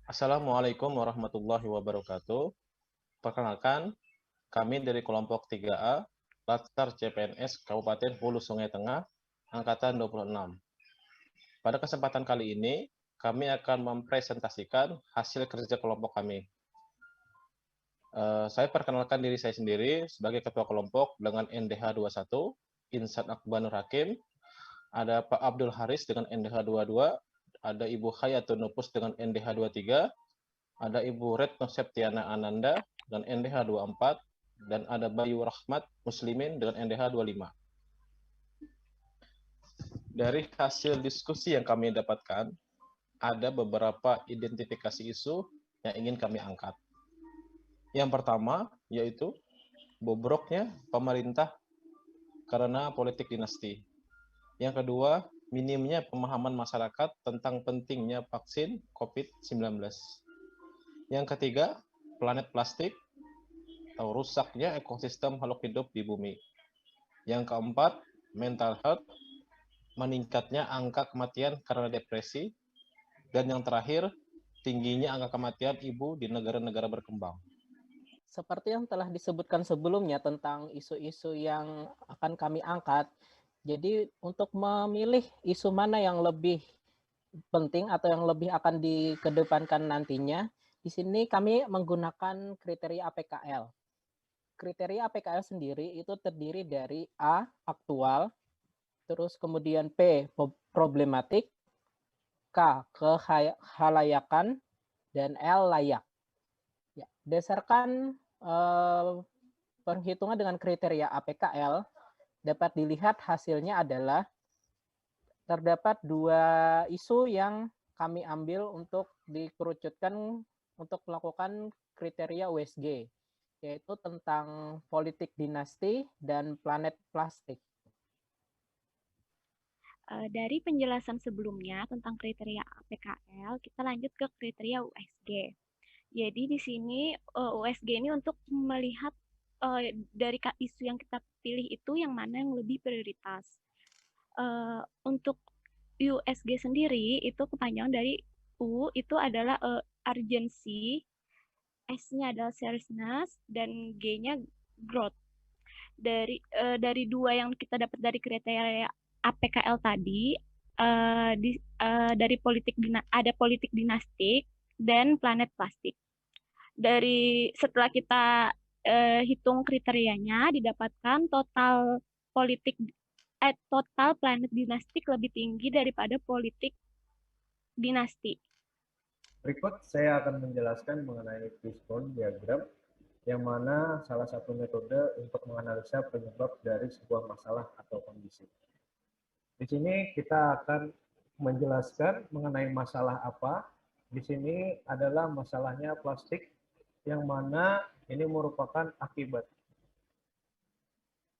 Assalamualaikum warahmatullahi wabarakatuh. Perkenalkan, kami dari kelompok 3A, Latar CPNS Kabupaten Hulu Sungai Tengah, Angkatan 26. Pada kesempatan kali ini, kami akan mempresentasikan hasil kerja kelompok kami. Saya perkenalkan diri saya sendiri sebagai ketua kelompok dengan NDH 21, Insan Akbanur Hakim, ada Pak Abdul Haris dengan NDH 22, ada Ibu Hayatun Nupus dengan NDH 23, ada Ibu Retno Septiana Ananda dengan NDH 24, dan ada Bayu Rahmat Muslimin dengan NDH 25. Dari hasil diskusi yang kami dapatkan, ada beberapa identifikasi isu yang ingin kami angkat. Yang pertama, yaitu bobroknya pemerintah karena politik dinasti. Yang kedua, minimnya pemahaman masyarakat tentang pentingnya vaksin COVID-19. Yang ketiga, planet plastik atau rusaknya ekosistem makhluk hidup di bumi. Yang keempat, mental health, meningkatnya angka kematian karena depresi. Dan yang terakhir, tingginya angka kematian ibu di negara-negara berkembang. Seperti yang telah disebutkan sebelumnya tentang isu-isu yang akan kami angkat, jadi untuk memilih isu mana yang lebih penting atau yang lebih akan dikedepankan nantinya, di sini kami menggunakan kriteria APKL. Kriteria APKL sendiri itu terdiri dari A, aktual, terus kemudian P, problematik, K, kehalayakan, dan L, layak. Ya, berdasarkan perhitungan dengan kriteria APKL, dapat dilihat hasilnya adalah terdapat dua isu yang kami ambil untuk dikerucutkan untuk melakukan kriteria USG, yaitu tentang politik dinasti dan planet plastik. Dari penjelasan sebelumnya tentang kriteria APKL, kita lanjut ke kriteria USG. Jadi di sini USG ini untuk melihat dari isu yang kita pilih itu yang mana yang lebih prioritas. Untuk USG sendiri itu kepanjangan dari U itu adalah urgency, S-nya adalah seriousness, dan G-nya growth. Dari dua yang kita dapat dari kriteria APKL tadi, dari ada politik dinastik dan planet plastik. Setelah kita hitung kriterianya, didapatkan total planet dinastik lebih tinggi daripada politik dinasti. Berikut saya akan menjelaskan mengenai fishbone diagram, yang mana salah satu metode untuk menganalisa penyebab dari sebuah masalah atau kondisi. Di sini kita akan menjelaskan mengenai masalah apa. Di sini adalah masalahnya plastik, yang mana ini merupakan akibat.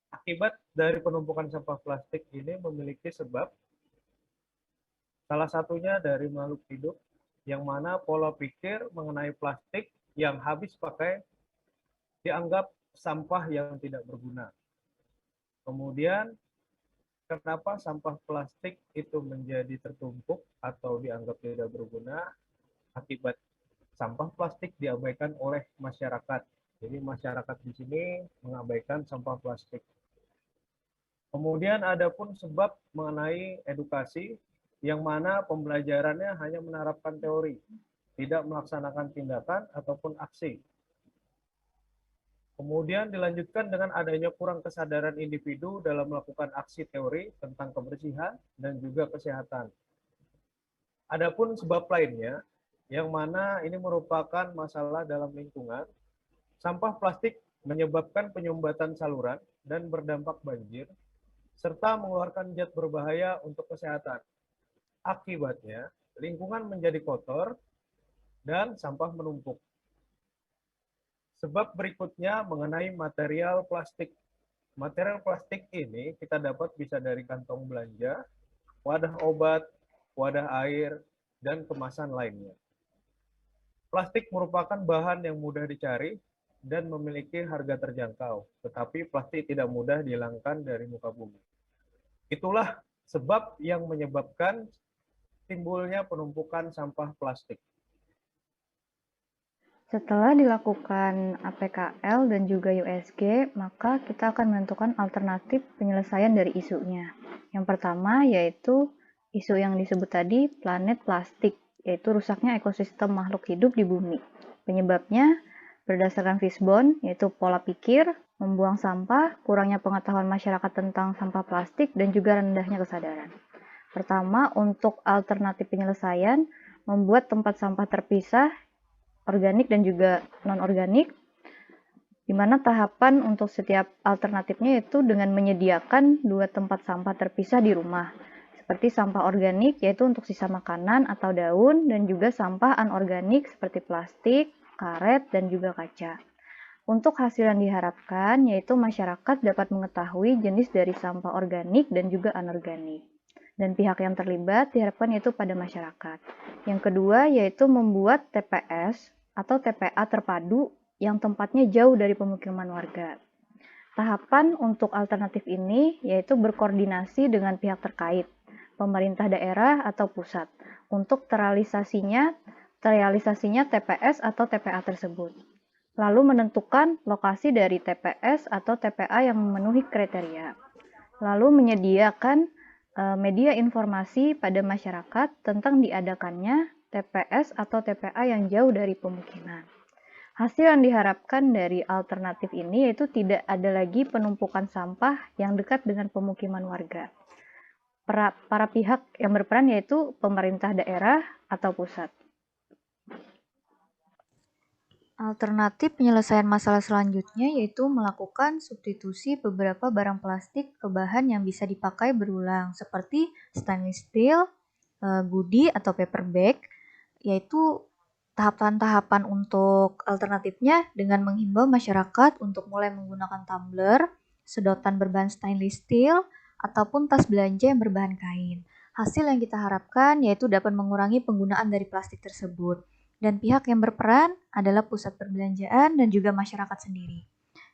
Akibat dari penumpukan sampah plastik ini memiliki sebab. Salah satunya dari makhluk hidup, yang mana pola pikir mengenai plastik yang habis pakai dianggap sampah yang tidak berguna. Kemudian, kenapa sampah plastik itu menjadi tertumpuk atau dianggap tidak berguna? Akibat sampah plastik diabaikan oleh masyarakat. Jadi masyarakat di sini mengabaikan sampah plastik. Kemudian ada pun sebab mengenai edukasi, yang mana pembelajarannya hanya menerapkan teori, tidak melaksanakan tindakan ataupun aksi. Kemudian dilanjutkan dengan adanya kurang kesadaran individu dalam melakukan aksi teori tentang kebersihan dan juga kesehatan. Adapun sebab lainnya, yang mana ini merupakan masalah dalam lingkungan, sampah plastik menyebabkan penyumbatan saluran dan berdampak banjir, serta mengeluarkan zat berbahaya untuk kesehatan. Akibatnya, lingkungan menjadi kotor dan sampah menumpuk. Sebab berikutnya mengenai material plastik. Material plastik ini kita dapat bisa dari kantong belanja, wadah obat, wadah air, dan kemasan lainnya. Plastik merupakan bahan yang mudah dicari dan memiliki harga terjangkau, tetapi plastik tidak mudah dihilangkan dari muka bumi. Itulah sebab yang menyebabkan timbulnya penumpukan sampah plastik. Setelah dilakukan APKL dan juga USG, maka kita akan menentukan alternatif penyelesaian dari isunya. Yang pertama yaitu isu yang disebut tadi, planet plastik, yaitu rusaknya ekosistem makhluk hidup di bumi. Penyebabnya berdasarkan Fishbone, yaitu pola pikir, membuang sampah, kurangnya pengetahuan masyarakat tentang sampah plastik, dan juga rendahnya kesadaran. Pertama, untuk alternatif penyelesaian, membuat tempat sampah terpisah, organik dan juga non-organik, di mana tahapan untuk setiap alternatifnya itu dengan menyediakan 2 tempat sampah terpisah di rumah, seperti sampah organik yaitu untuk sisa makanan atau daun, dan juga sampah anorganik seperti plastik, karet, dan juga kaca. Untuk hasil yang diharapkan yaitu masyarakat dapat mengetahui jenis dari sampah organik dan juga anorganik. Dan pihak yang terlibat diharapkan yaitu pada masyarakat. Yang kedua yaitu membuat TPS atau TPA terpadu yang tempatnya jauh dari pemukiman warga. Tahapan untuk alternatif ini yaitu berkoordinasi dengan pihak terkait, pemerintah daerah atau pusat, untuk terrealisasinya TPS atau TPA tersebut. Lalu menentukan lokasi dari TPS atau TPA yang memenuhi kriteria. Lalu menyediakan media informasi pada masyarakat tentang diadakannya TPS atau TPA yang jauh dari pemukiman. Hasil yang diharapkan dari alternatif ini yaitu tidak ada lagi penumpukan sampah yang dekat dengan pemukiman warga. Para pihak yang berperan yaitu pemerintah daerah atau pusat. Alternatif penyelesaian masalah selanjutnya yaitu melakukan substitusi beberapa barang plastik ke bahan yang bisa dipakai berulang seperti stainless steel, goodie atau paper bag, yaitu tahapan-tahapan untuk alternatifnya dengan menghimbau masyarakat untuk mulai menggunakan tumbler, sedotan berbahan stainless steel, ataupun tas belanja yang berbahan kain. Hasil yang kita harapkan yaitu dapat mengurangi penggunaan dari plastik tersebut. Dan pihak yang berperan adalah pusat perbelanjaan dan juga masyarakat sendiri.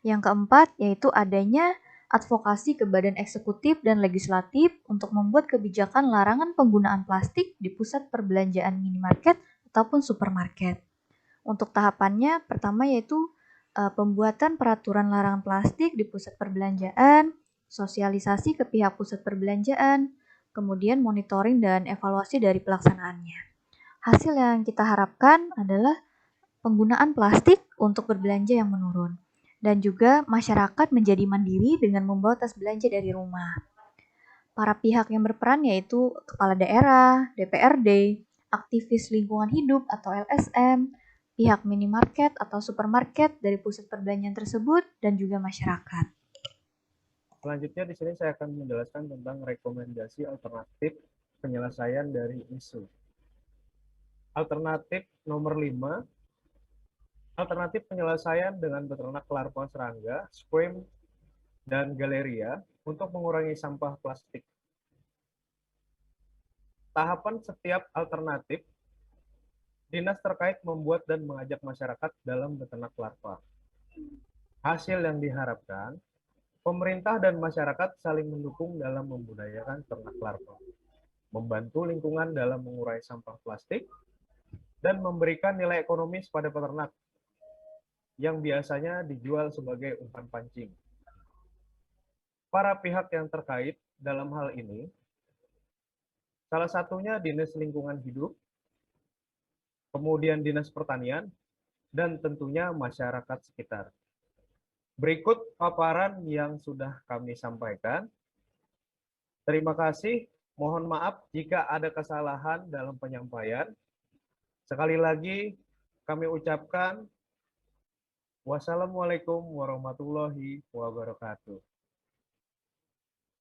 Yang keempat yaitu adanya advokasi ke badan eksekutif dan legislatif untuk membuat kebijakan larangan penggunaan plastik di pusat perbelanjaan minimarket ataupun supermarket. Untuk tahapannya, pertama yaitu pembuatan peraturan larangan plastik di pusat perbelanjaan, sosialisasi ke pihak pusat perbelanjaan, kemudian monitoring dan evaluasi dari pelaksanaannya. Hasil yang kita harapkan adalah penggunaan plastik untuk berbelanja yang menurun, dan juga masyarakat menjadi mandiri dengan membawa tas belanja dari rumah. Para pihak yang berperan yaitu kepala daerah, DPRD, aktivis lingkungan hidup atau LSM, pihak minimarket atau supermarket dari pusat perbelanjaan tersebut, dan juga masyarakat. Selanjutnya di sini saya akan menjelaskan tentang rekomendasi alternatif penyelesaian dari isu. Alternatif nomor 5, alternatif penyelesaian dengan beternak larva serangga, squam, dan galeria untuk mengurangi sampah plastik. Tahapan setiap alternatif, dinas terkait membuat dan mengajak masyarakat dalam beternak larva. Hasil yang diharapkan, pemerintah dan masyarakat saling mendukung dalam membudidayakan ternak larva, membantu lingkungan dalam mengurai sampah plastik, dan memberikan nilai ekonomis pada peternak yang biasanya dijual sebagai umpan pancing. Para pihak yang terkait dalam hal ini, salah satunya Dinas Lingkungan Hidup, kemudian Dinas Pertanian, dan tentunya masyarakat sekitar. Berikut paparan yang sudah kami sampaikan. Terima kasih, mohon maaf jika ada kesalahan dalam penyampaian. Sekali lagi kami ucapkan wassalamualaikum warahmatullahi wabarakatuh.